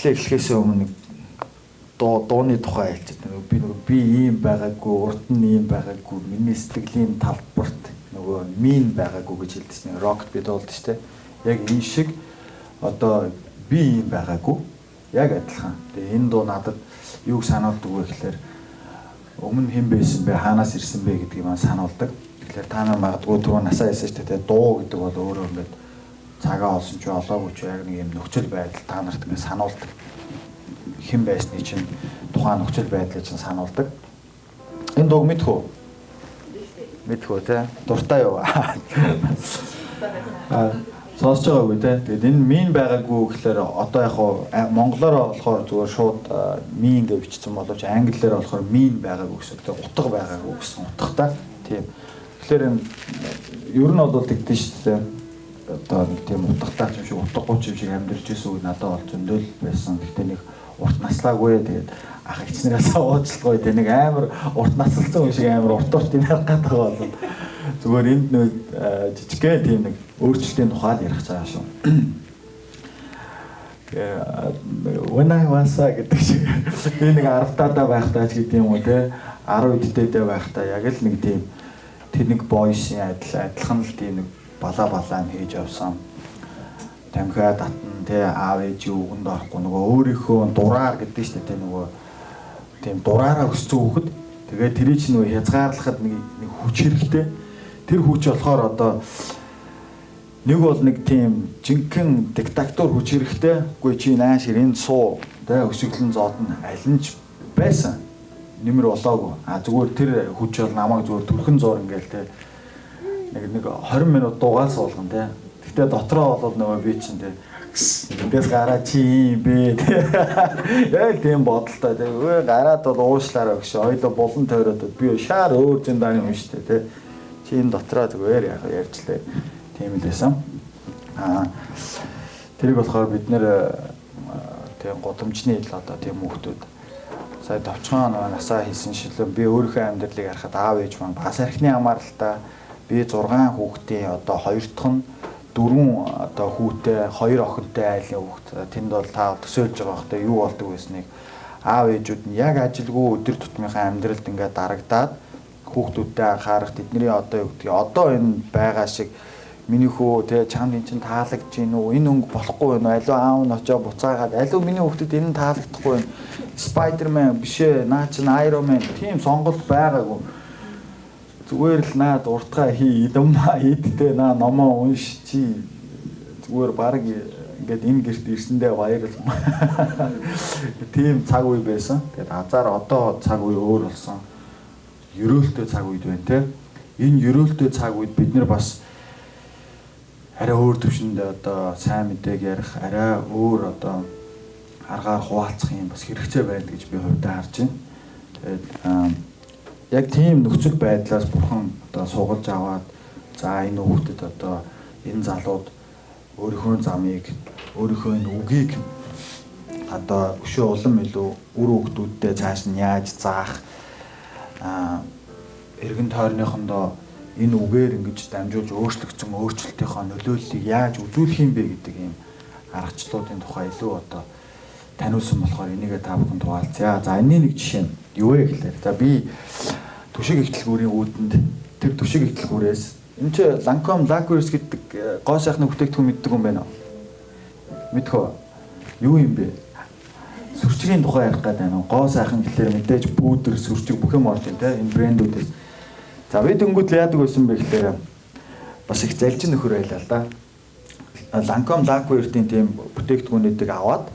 эхлэхээс өмнө дууны тухай хэлчихсэн. Би ийм байгаагүй, урд нь ийм байгаагүй, миний сэтгэлийн талбарт нөгөө мин байгаагүй гэж хэлсэн. Рок би дуулдаг шүү дээ. Яг энэ шиг одоо би ийм байгаагүй. Яг адилхан. Тэгээ энэ дуу надад юуг сануулдаг вэ гэхээр өмнө хэн байсан бэ, хаанаас ирсэн бэ гэдгийг маань сануулдаг. Тэгэхээр та нар магадгүй түрүү насаа хэлсэн шүү дээ. Дуу гэдэг бол өөрөө ингээд цагаа олсон ч олоогүй ч яг нэг юм нөхцөл байдал та нарт ингээд сануулдаг. Хэн байсны чинь тухайн нөхцөл байдлыг чинь сануулдаг. Энэ дууг мэдхүү? Мэдхүү те. Дуртай юу? Сонсож байгаагүй те. Тэгээд энэ мин байгаагүй гэхээр одоо яг монголоор болохоор зүгээр шууд мин гэж бичсэн боловч англиар болохоор мин байгаагүй гэсэн. Тэгээд утга байгаагүй гэсэн утгатай. Тийм. Тэгэхээр энэ ер нь бол тэгдэж шүү дээ. Одоо нэг тийм утгатай юм шиг утгагүй юм шиг амьдарч ирсэн үг надад бол зөндөл байсан. Гэхдээ нэг урт наслаагүй. Тэгээд ах эгчнээс уучлалгүй те. Нэг амар урт наслсан юм шиг амар урт юм ярих гэдэг байгаа бол зүгээр энд нэг жижигхэн тийм нэг өөрчлөлтийн тухайд ярих цааш шүү. When I was гэдэг шиг би нэг 10 таадаа байхдаа ч гэдэг юм уу те 10 үдтэй байхдаа яг л нэг тийм тэр нэг бойсын адилхан л тийм нэг балаа хийж явсан. Тамхиа татна те аав ээж үгэнд орохгүй нөгөө өөрийнхөө дураар гэдэг шүү дээ нөгөө тийм дураараа өссөн хүүхэд тэгээд тэрий чинь нөгөө хязгаарлахад нэг хүч хэрэгтэй. Тэр хүч болохоор одоо нэг бол нэг тийм жинхэнэ диктатур хүч хэрэгтэй. Үгүй чи нааш энэ суу тэ өсөглөн зоодно аль нь ч байсан. Нэмэр болоогүй. Зүгээр тэр хүч бол намайг зүгээр төрхөн зур ингээл тэ нэг 20 минут дуугаал суулган тэ. Гэхдээ дотроо бол нөгөө би чинь тэ эндээс гараа чи бэ тэ. Яг тийм бодолтой тэ. Гараад бол уушлаараа гэж ойлоо болон тойроод би шаар өөр зэн дааны юм шүү дээ тэ. Чи энэ дотроо зүгээр яг ярьжлаа. Тийм л байсан. Тэрийг болохоор бид нэр тийм годамжны ил одоо тийм хүүхдүүд сая товчхон насаа хийсэн шилэн би өөрийнхөө амьдралыг харахад аав ээж маань бас архины хамааралтай би 6 хүүхдийн одоо 2 дахь нь 4 одоо хүүтэй 2 охинтой айлын хүүхд тэнд бол та төсөөлж байгаа хөөхтэй юу болдог байсныг аав ээжүүд нь яг ажилгүй өдөр тутмынхаа амьдралд ингээд дарагдаад хүүхдүүдтэй анхаарах тэдний одоо юу гэдгийг одоо энэ байгаа шиг миний хөө тэ чамд эн чин таалагдж гин үү энэ өнгө болохгүй байна аливаа аав нь очоо буцаагаад аливаа миний хүүхдэд энэ таалагдахгүй байна Spider-Man биш ээ наа чин Iron Man тийм сонголт байгаагүй зүгээр л наад уртгаа хий идэмтэй наа номоо унш чи зүгээр баг ингээд энэ гэрт ирсэндээ баярлалаа тийм цаг үе байсан тэгээд азар одоо цаг үе өөр болсон ерөөлтөө цаг үед байна те энэ ерөөлтөө цаг үед бид нэр бас арай өөр төвшөнд одоо сайн мэдээг ярих арай өөр одоо аргаар хуваалцах юм бас хэрэгцээ байна гэж би хувьдаа харж байна. Тэгээд яг тийм нөхцөл байдлаас бурхан одоо суулгаж аваад за энэ хүүхдэд одоо энэ залууд өөрийнхөө замыг өөрийнхөө энэ үгийг одоо өшөө улам илүү үр хүүхдүүдтэй цааш нь яаж заах эргэн тойрныхондоо энэ үгээр ингэж дамжуулж өөрчлөгдсөн өөрчлөлтийнхөө нөлөөллийг яаж үзүүлэх юм бэ гэдэг ийм аргачлалуудын тухай илүү одоо таниулсан болохоор энийгээ та бүхэн хуваалцъя. За энэний нэг жишээ нь юу вэ гэхээр за би төшиг ихтлгүүрийн үүдэнд тэр төшиг ихтлгүүрээс энэ чи Lancome Lacquers гэдэг гоо сайхны бүтээгдэхүүн мэддэг юм байна уу? Мэдхөө. Юу юм бэ? Сүрчгийн тухай ярих гэдэг байна. Гоо сайхан гэхэлэр мэдээж пүүдэр, сүрчиг бүх юм орж байна те энэ брэндүүдээс. За би дөнгөд яадаг байсан бэ гэхээр бас их залжин нөхөр байлаа л да. Lancome Lacquers-ийн тийм бүтээгдэхүүнүүдийг аваад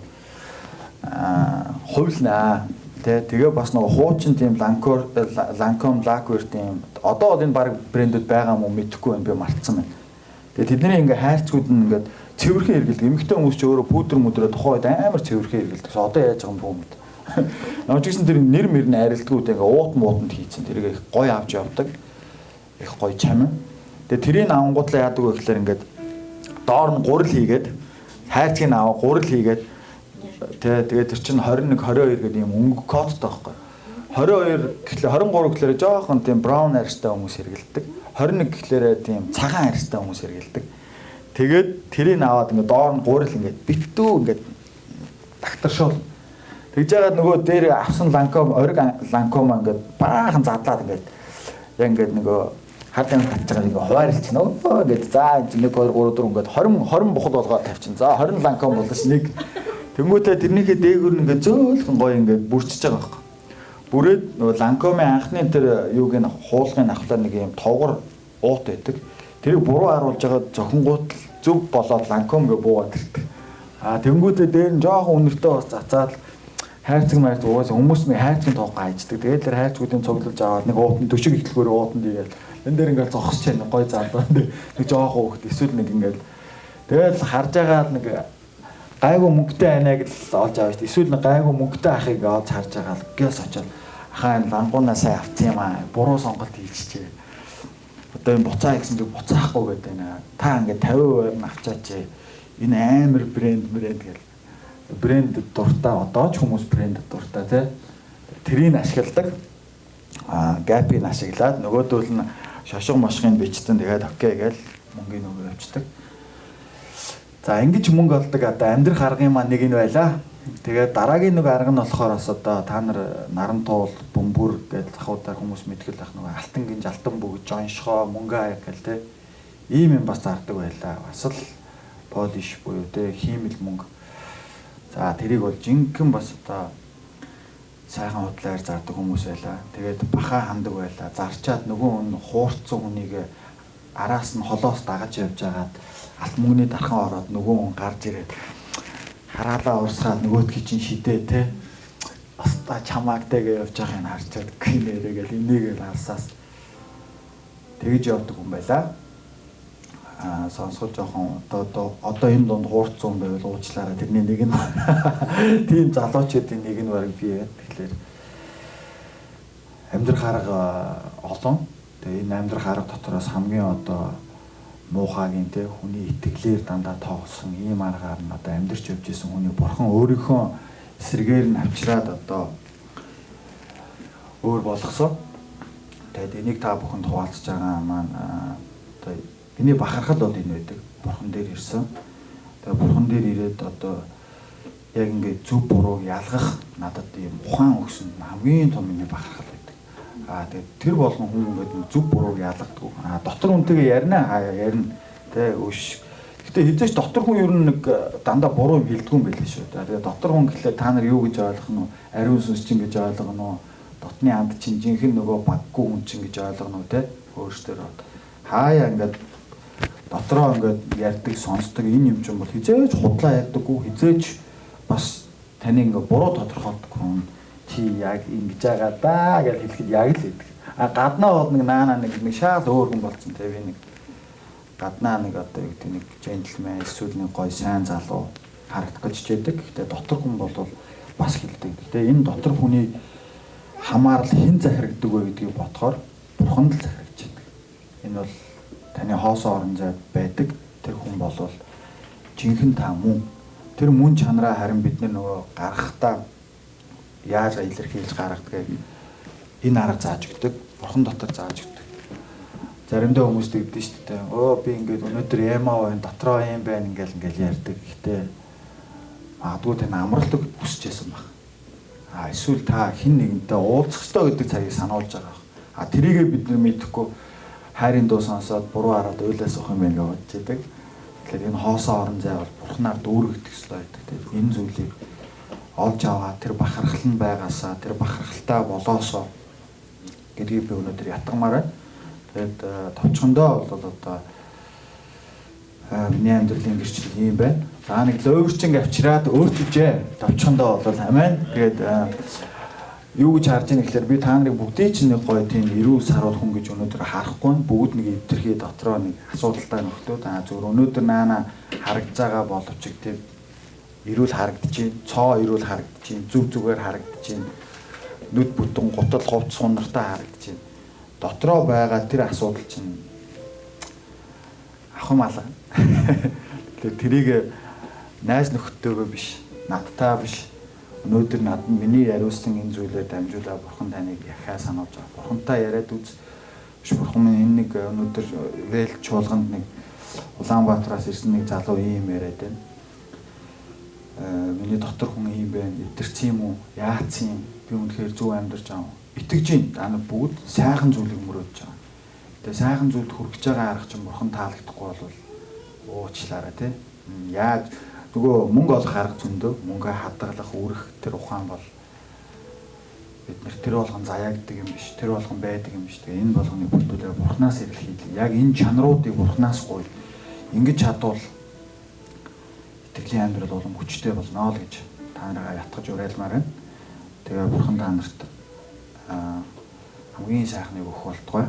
хувилнаа тэгээ бас нэг хуучин тийм Lancome Lacquers-ийн одоо бол энэ баг брэндүүд байгаа юм уу мэдэхгүй байна би мартсан байна. Тэгээ тэдний ингээ хайрцгууд нь ингээд цэвэрхэн хэргэлдэг. Эмэгтэй хүмүүс ч өөрөө пүүдэр мүдрээ тухайд амар цэвэрхэн хэргэлдэг. Одоо яаж байгаа юм бүү мэд. Намайг ч гэсэн тэр нэр мөр нь арилдгууд ингээ уут мууданд хийцэн. Тэрийг их гоё авч явдаг. Их гоё чамин. Тэгээ тэрийг авангуудлаа яадаг вэ гэхээр ингээд доор нь гурил хийгээд хайрцгийг аваа гурил хийгээд тэгээ тэр чинь 21 22 гэдэг юм өнгө кодтой байхгүй. 22 гэхлээр 23 гэхлээр жоохон тийм браун арьстай хүмүүс хэргэлдэг. 21 гэхлээр тийм цагаан арьстай хүмүүс хэргэлдэг. Тэгээд тэрийг аваад ингээд доор нь гурил ингээд битүү ингээд дагтаршуул. Тэгж яагаад нөгөө дээр авсан ланком, ориг ланком ингээд баахан задлаад ингээд яг ингээд нөгөө хад юм татж байгаа нэг хуваарлцсан өө гэдэг. За энэ 1 2 3 4 ингээд 20 бухал болгоод тавьчин. За 20 ланком болооч нэг. Тэнгүүтээ тэрнийхээ дээгүүр ингээд зөөлхөн гоё ингээд бүрчиж байгаа байхгүй. Бүрээд нөгөө ланкомын анхны тэр юуг нь хуулгын авахлаар нэг юм товгор уут байдаг. Тэрийг буруу харуулж байгаа зохингууд зөв болоод ланком гэ буугаад ирдэг. Тэнгүүтээ дээр нь жоохон үнэртэй бас цацаад хайрцаг маяг угаасаа хүмүүс нэг хайрцгийн тоог гайждаг. Тэгээд тэр хайрцгуудын цуглуулж аваад нэг уутан төшиг ихлгөөр уутанд игээл энэ дээр ингээд зогсож байна гой заалаа. Нэг жоохон хөөхт эсвэл нэг ингээд тэгэл харж байгаа нэг гайгүй мөнгөтэй анаа гэж олж аваад эсвэл нэг гайгүй мөнгөтэй ахыг олж харж байгаа л гээс очоод ахаа энэ лангуунаа сайн авсан юм аа. Буруу сонголт хийчихээ. Одоо энэ буцаа гэсэн чинь буцаахгүй гэдэг байна. Та ингээд 50% нь авчаач. Энэ амар брэнд гэл. Брэнд дуртай одоо ч хүмүүс брэнд дуртай тий. Тэрийг ашигладаг. Гапыг ашиглаад нөгөөдөл нь шошго мошгын бичтэн тэгээд окей гээл мөнгөний нөгөө явчихдаг. За ингэж мөнгө олдог одоо амьдрах аргын маань нэг нь байлаа. Тэгээд дараагийн нэг арга нь болохоор бас одоо та нар наран туул, бөмбөр гэж захуудаар хүмүүс мэдгэл ах нөгөө алтан гинж, алтан бүгд, жоншгоо, мөнгө аяг гэл тий. Ийм юм бас зардаг байлаа. Бас л полиш буюу тий хиймэл мөнгө. За тэрийг бол жинхэнэ бас одоо сайхан худлаар зардаг хүмүүс байлаа. Тэгээд баха хандаг байлаа. Зарчаад нөгөө хүн хуурцсан хүнийг араас нь холоос дагаж явж агаад алт мөнгөний дархан ороод нөгөө хүн гарч ирээд хараалаа урсгаад нөгөөдгий чинь шидээ те аста чамаагтай гэж явж байгааг нь харчаад гинээрээ гэл энийг алсаас тэгж явдаг хүн байлаа. Сонсгол жоохон одоо энэ донд хуурцсан хүн байвал уучлаарай. Тэрний нэг нь тийм залуучуудын нэг нь бараг би яа. Тэгэхээр амьдрах арга олон. Тэгээ энэ амьдрах арга дотроос хамгийн одоо муухайгийн те хүний итгэлээр дандаа тоогсон ийм аргаар нь одоо амьдарч явж исэн хүний бурхан өөрийнхөө эсрэгээр нь авчираад одоо өөр болгосон. Тэгээд энийг та бүхэнд хуваалцаж байгаа маань одоо миний бахархал бол энэ байдаг. Бурхан дээр ирсэн. Тэгээ бурхан дээр ирээд одоо яг ингээд зөв бурууг ялгах надад ийм ухаан өгсөн хамгийн том миний бахархал байдаг. Тэгээд тэр болгон хүн ингээд зөв бурууг ялгадаг. Дотор үнтэйгээ ярина. Тэ өш. Гэтэ хизээч дотор хүн ер нь нэг дандаа буруу хэлдэггүй юм байлээ шүү. Тэгээд дотор хүн гэхлээр та нар юу гэж ойлгох нь вэ? Ариун сүнс чинь гэж ойлгоно уу? Дотны анд чинь жинхэнэ нөгөө баггүй хүн чинь гэж ойлгоно уу те? Өөрсдөө хаяа ингээд дотроо ингээд ярьдаг, сонсдог энэ юм чинь бол хизээч худлаа ярьдаггүй, хизээч бас таны ингээд буруу тодорхойлдог хүн чи яг ингэж байгаа даа гэж хэлэхэд яг л идэг. Гаднаа бол нэг наана нэг шал өөр хүн болсон те би нэг гаднаа нэг одоо юу гэдэг нэг джентльмен эсвэл нэг гоё сайн залуу харагдах гэж чийдэг. Гэтэ дотор хүн бол бас хэлдэг. Гэтэ энэ дотор хүний хамаарал хэн захирагддаг вэ гэдгийг бодохоор бурхан л захирагддаг. Энэ бол таны хоосоо орон зайд байдаг тэр хүн бол жинхэнэ та мөн. Тэр мөн чанараа харин бид нөгөө гаргахтаа яаж илэрхийлж гаргадгийг энэ арга зааж өгдөг. Бурхан дотор зааж өгдөг. Заримдаа хүмүүс тэгдэж шүү дээ. Би ингээд өнөөдөр ямаа байна, дотроо юм байна ингээл ярьдаг. Гэхдээ магадгүй тань амралтыг хүсэж байсан баг. Эсвэл та хэн нэгэнтэй уулзах ёстой гэдэг цагийг сануулж байгаа. Тэрийгээ бид нар мэдэхгүй хайрын дуу сонсоод буруу хараад уйлаас авах юм байна гэж бодчихдаг. Тэгэхээр энэ хоосоо орон зай бол бурхнаар дүүргэгдэх ёстой гэдэг. Тэгэхээр энэ зүйлийг олж аваад тэр бахархал нь байгаасаа тэр бахархалтай болоосоо гэдгийг би өнөөдөр ятгамаар байна. Тэгээд товчхондоо бол одоо миний амьдралын гэрчлэл юм байна. За нэг лөөвөрчин авчираад өөрчилжээ. Товчхондоо бол амин. Тэгээд юу гэж харж байгаа гэхээр би та нарыг бүгдийг чинь нэг гоё тийм эрүүл саруул хүн гэж өнөөдөр харахгүй бүгд нэг өвтөрхий дотроо нэг асуудалтай нөхдөд зөвөр өнөөдөр наана харагдж байгаа боловч тийм эрүүл харагдчих, цоо эрүүл харагдчих, зүгээр харагдчих, нүд бүтэн гутал говц сунартай харагдчих. Дотроо байгаа тэр асуудал чинь ахам алга. Тэгэхээр тэрийг найз нөхдөдөө биш, надтай биш. Өнөөдөр надад миний яриулсан энэ зүйлээр дамжуулаад бурхан таныг яхаа сануулж байгаа. Бурхантай яриад үз. Бурхан минь энэ нэг өнөөдөр вэлж чуулганд нэг Улаанбаатараас ирсэн нэг залуу ийм яриад байна. миний дотор хүн ийм байна, идэрсэн юм уу, яатсан юм, би үнэхээр зөв амьдарч байгаа юм. Итгэж юм. Та нар бүгд сайхан зүйлийг мөрөөдж байгаа. Тэгээ сайхан зүйлд хүрэж байгаа арга чинь бурхан таалагдахгүй бол уучлаарай тий. Яаж нөгөө мөнгө олох арга зөндөө, мөнгө хадгалах, үүрэх тэр ухаан бол бид нэр тэр болгон заяагдаг юм биш, тэр болгон байдаг юм биш. Тэгээ энэ болгоныг бүрдүүлээ бурхнаас эрэлхийлээ. Яг энэ чанаруудыг бурхнаас гуй. Ингэж чадвал итгэлийн амьдрал улам хүчтэй болно л гэж та нараа ятгах уриалмаар байна. Тэгээ бурхан та нарт хамгийн сайхныг өгөх болтугай.